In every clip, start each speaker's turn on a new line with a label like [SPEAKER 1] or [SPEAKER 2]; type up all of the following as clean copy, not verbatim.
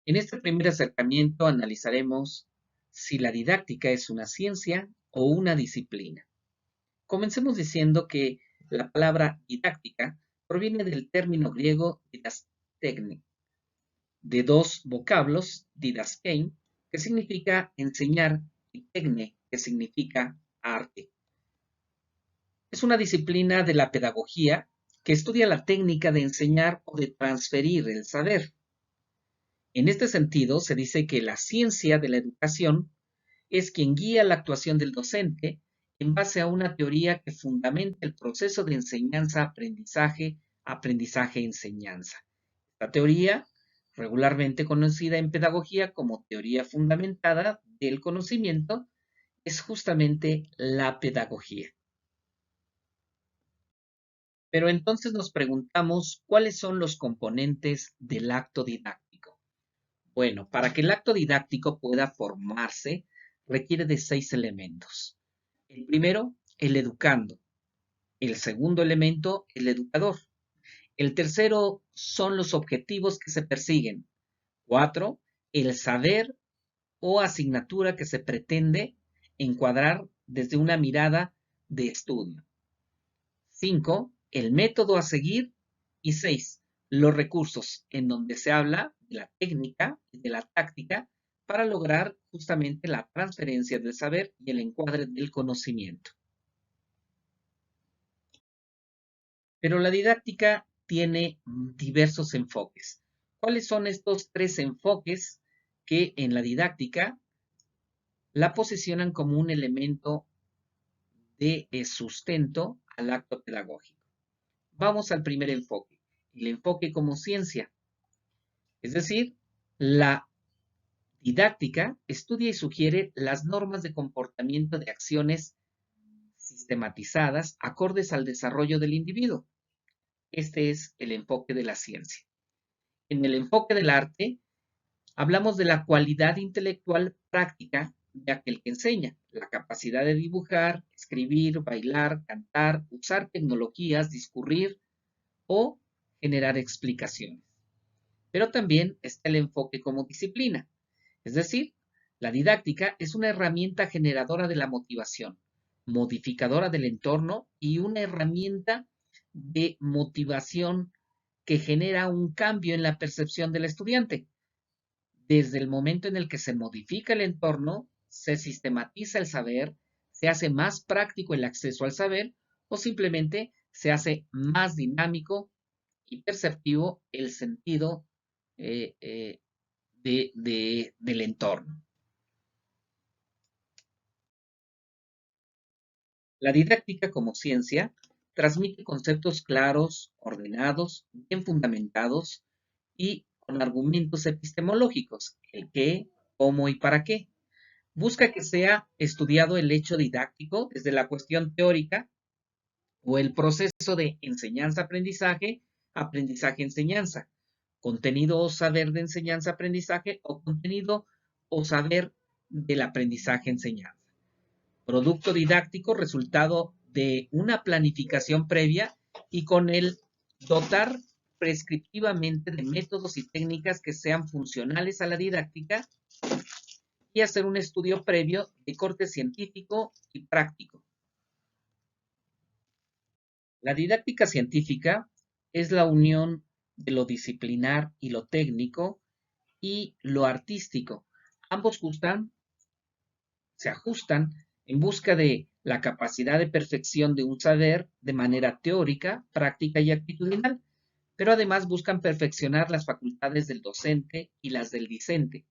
[SPEAKER 1] En este primer acercamiento analizaremos si la didáctica es una ciencia o una disciplina. Comencemos diciendo que la palabra didáctica proviene del término griego didastegme, de dos vocablos, didaskein, que significa enseñar, y tecne, que significa arte. Es una disciplina de la pedagogía que estudia la técnica de enseñar o de transferir el saber. En este sentido, se dice que la ciencia de la educación es quien guía la actuación del docente en base a una teoría que fundamenta el proceso de enseñanza-aprendizaje, aprendizaje-enseñanza. Esta teoría, regularmente conocida en pedagogía como teoría fundamentada del conocimiento, es justamente la pedagogía. Pero entonces nos preguntamos cuáles son los componentes del acto didáctico. Bueno, para que el acto didáctico pueda formarse, requiere de 6 elementos. El primero, el educando. El segundo elemento, el educador. El tercero son los objetivos que se persiguen. 4, el saber o asignatura que se pretende encuadrar desde una mirada de estudio. 5, el método a seguir. Y 6, los recursos, en donde se habla de la técnica y de la táctica para lograr justamente la transferencia del saber y el encuadre del conocimiento. Pero la didáctica tiene diversos enfoques. ¿Cuáles son estos 3 enfoques que en la didáctica la posicionan como un elemento de sustento al acto pedagógico? Vamos al primer enfoque, el enfoque como ciencia. Es decir, la didáctica estudia y sugiere las normas de comportamiento de acciones sistematizadas acordes al desarrollo del individuo. Este es el enfoque de la ciencia. En el enfoque del arte, hablamos de la cualidad intelectual práctica de aquel que enseña, la capacidad de dibujar, escribir, bailar, cantar, usar tecnologías, discurrir o generar explicaciones. Pero también está el enfoque como disciplina, es decir, la didáctica es una herramienta generadora de la motivación, modificadora del entorno y una herramienta de motivación que genera un cambio en la percepción del estudiante. Desde el momento en el que se modifica el entorno, se sistematiza el saber, se hace más práctico el acceso al saber o simplemente se hace más dinámico y perceptivo el sentido eh, eh, del entorno. La didáctica como ciencia transmite conceptos claros, ordenados, bien fundamentados y con argumentos epistemológicos, el qué, cómo y para qué. Busca que sea estudiado el hecho didáctico desde la cuestión teórica o el proceso de enseñanza-aprendizaje, aprendizaje-enseñanza, contenido o saber de enseñanza-aprendizaje o contenido o saber del aprendizaje-enseñanza. Producto didáctico, resultado de una planificación previa y con el dotar prescriptivamente de métodos y técnicas que sean funcionales a la didáctica y hacer un estudio previo de corte científico y práctico. La didáctica científica es la unión de lo disciplinar y lo técnico y lo artístico. Ambos se ajustan en busca de la capacidad de perfección de un saber de manera teórica, práctica y actitudinal, pero además buscan perfeccionar las facultades del docente y las del discente.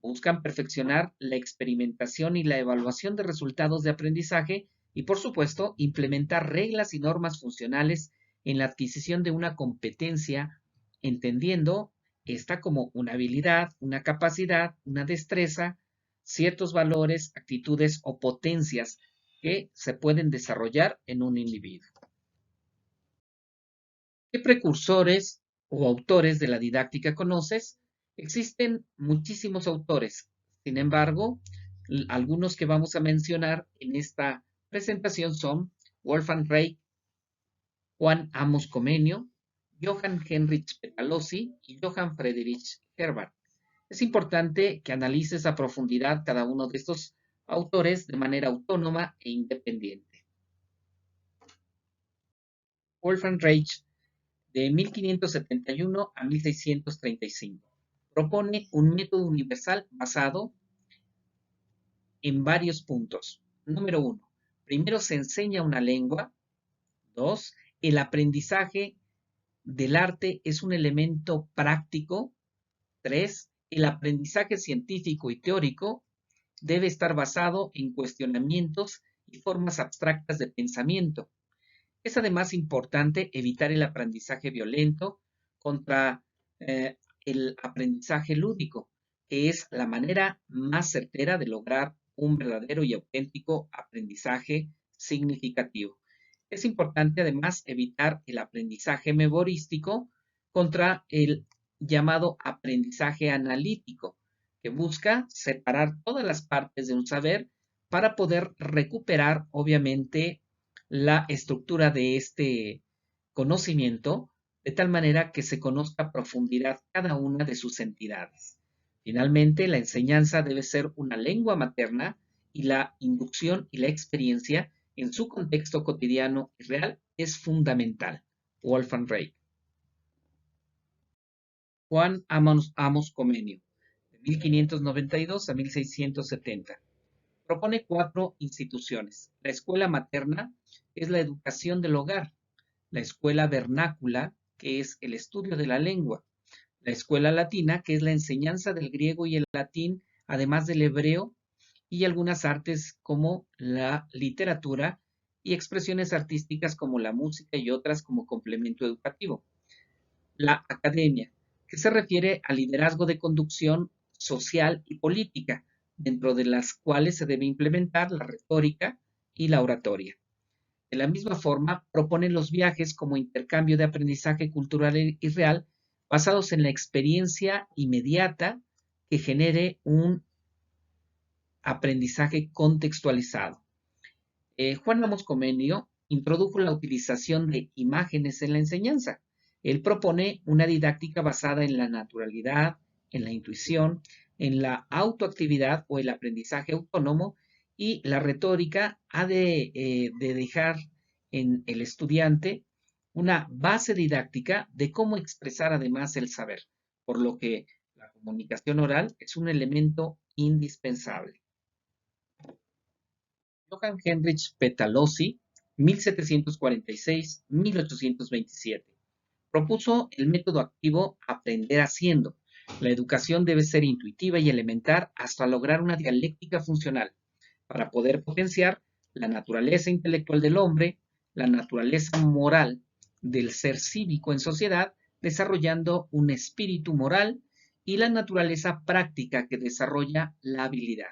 [SPEAKER 1] Buscan perfeccionar la experimentación y la evaluación de resultados de aprendizaje y, por supuesto, implementar reglas y normas funcionales en la adquisición de una competencia, entendiendo esta como una habilidad, una capacidad, una destreza, ciertos valores, actitudes o potencias que se pueden desarrollar en un individuo. ¿Qué precursores o autores de la didáctica conoces? Existen muchísimos autores. Sin embargo, algunos que vamos a mencionar en esta presentación son Wolfgang Reich, Juan Amos Comenio, Johann Heinrich Pestalozzi y Johann Friedrich Herbart. Es importante que analices a profundidad cada uno de estos autores de manera autónoma e independiente. Wolfgang Reich, de 1571 a 1635, propone un método universal basado en varios puntos. Número 1. Primero se enseña una lengua. 2. El aprendizaje del arte es un elemento práctico. 3. El aprendizaje científico y teórico debe estar basado en cuestionamientos y formas abstractas de pensamiento. Es además importante evitar el aprendizaje violento contra el aprendizaje lúdico, que es la manera más certera de lograr un verdadero y auténtico aprendizaje significativo. Es importante además evitar el aprendizaje memorístico contra el llamado aprendizaje analítico, que busca separar todas las partes de un saber para poder recuperar, obviamente, la estructura de este conocimiento de tal manera que se conozca a profundidad cada una de sus entidades. Finalmente, la enseñanza debe ser una lengua materna y la inducción y la experiencia en su contexto cotidiano y real es fundamental. Wolfgang Reich. Juan Amos Comenio, de 1592 a 1670. Propone 4 instituciones. La escuela materna es la educación del hogar, la escuela vernácula, que es el estudio de la lengua, la escuela latina, que es la enseñanza del griego y el latín, además del hebreo, y algunas artes como la literatura y expresiones artísticas como la música y otras como complemento educativo. La academia, que se refiere al liderazgo de conducción social y política, dentro de las cuales se debe implementar la retórica y la oratoria. De la misma forma, propone los viajes como intercambio de aprendizaje cultural y real basados en la experiencia inmediata que genere un aprendizaje contextualizado. Juan Amos Comenio introdujo la utilización de imágenes en la enseñanza. Él propone una didáctica basada en la naturalidad, en la intuición, en la autoactividad o el aprendizaje autónomo, y la retórica ha de dejar en el estudiante una base didáctica de cómo expresar además el saber, por lo que la comunicación oral es un elemento indispensable. Johann Heinrich Pestalozzi, 1746-1827, propuso el método activo aprender haciendo. La educación debe ser intuitiva y elemental hasta lograr una dialéctica funcional para poder potenciar la naturaleza intelectual del hombre, la naturaleza moral del ser cívico en sociedad, desarrollando un espíritu moral, y la naturaleza práctica que desarrolla la habilidad.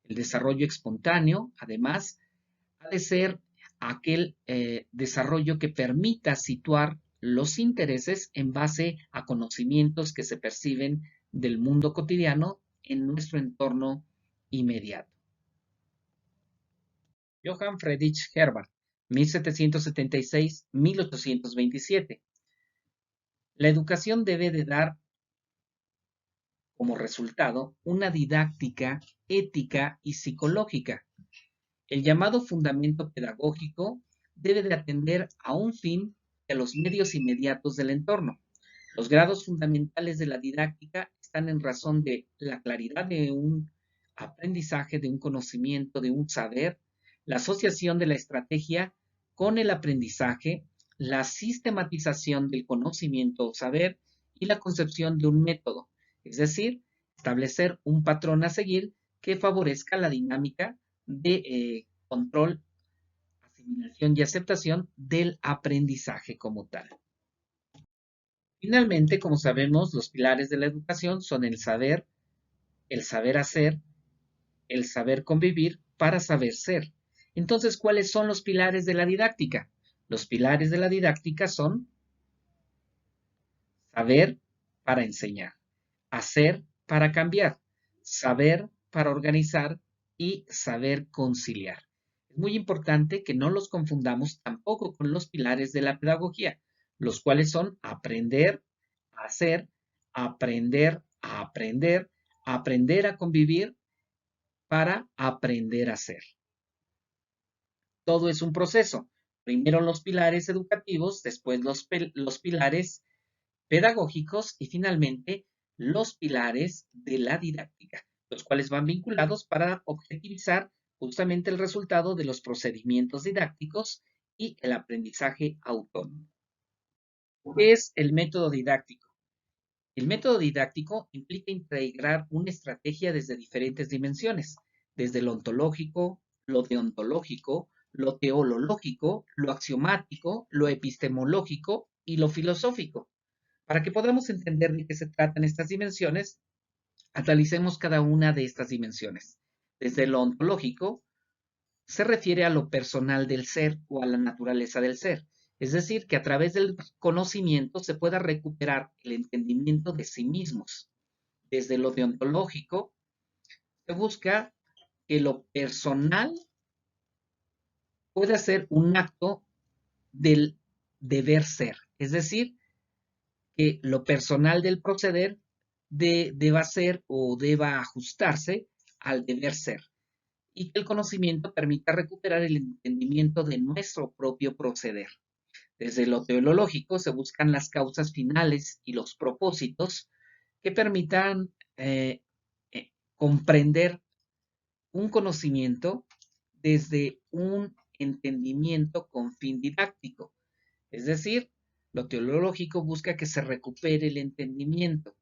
[SPEAKER 1] El desarrollo espontáneo, además, ha de ser aquel desarrollo que permita situar los intereses en base a conocimientos que se perciben del mundo cotidiano en nuestro entorno inmediato. Johann Friedrich Herbart, 1776-1827. La educación debe de dar como resultado una didáctica, ética y psicológica. El llamado fundamento pedagógico debe de atender a un fin y a los medios inmediatos del entorno. Los grados fundamentales de la didáctica están en razón de la claridad de un aprendizaje, de un conocimiento, de un saber, la asociación de la estrategia con el aprendizaje, la sistematización del conocimiento o saber y la concepción de un método, es decir, establecer un patrón a seguir que favorezca la dinámica de control, asimilación y aceptación del aprendizaje como tal. Finalmente, como sabemos, los pilares de la educación son el saber hacer, el saber convivir para saber ser. Entonces, ¿cuáles son los pilares de la didáctica? Los pilares de la didáctica son saber para enseñar, hacer para cambiar, saber para organizar y saber conciliar. Es muy importante que no los confundamos tampoco con los pilares de la pedagogía, los cuales son aprender a hacer, aprender a aprender aprender a convivir para aprender a ser. Todo es un proceso. Primero los pilares educativos, después los pilares pedagógicos y finalmente los pilares de la didáctica, los cuales van vinculados para objetivizar justamente el resultado de los procedimientos didácticos y el aprendizaje autónomo. ¿Qué es el método didáctico? El método didáctico implica integrar una estrategia desde diferentes dimensiones, desde lo ontológico, lo deontológico, lo teológico, lo axiomático, lo epistemológico y lo filosófico. Para que podamos entender de qué se tratan estas dimensiones, analicemos cada una de estas dimensiones. Desde lo ontológico, se refiere a lo personal del ser o a la naturaleza del ser. Es decir, que a través del conocimiento se pueda recuperar el entendimiento de sí mismos. Desde lo deontológico, se busca que lo personal pueda ser un acto del deber ser. Es decir, que lo personal del proceder deba ser o deba ajustarse al deber ser y que el conocimiento permita recuperar el entendimiento de nuestro propio proceder. Desde lo teológico se buscan las causas finales y los propósitos que permitan comprender un conocimiento desde un entendimiento con fin didáctico. Es decir, lo teológico busca que se recupere el entendimiento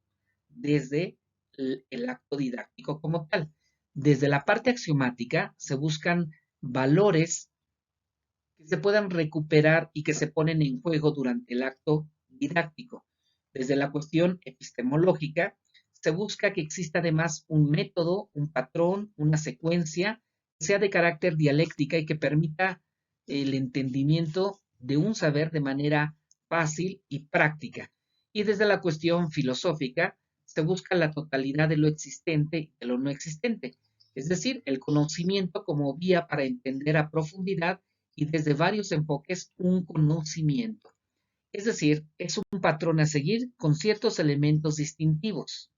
[SPEAKER 1] desde el acto didáctico como tal. Desde la parte axiomática se buscan valores que se puedan recuperar y que se ponen en juego durante el acto didáctico. Desde la cuestión epistemológica, se busca que exista además un método, un patrón, una secuencia, que sea de carácter dialéctica y que permita el entendimiento de un saber de manera fácil y práctica. Y desde la cuestión filosófica, se busca la totalidad de lo existente y de lo no existente, es decir, el conocimiento como vía para entender a profundidad y desde varios enfoques un conocimiento. Es decir, es un patrón a seguir con ciertos elementos distintivos.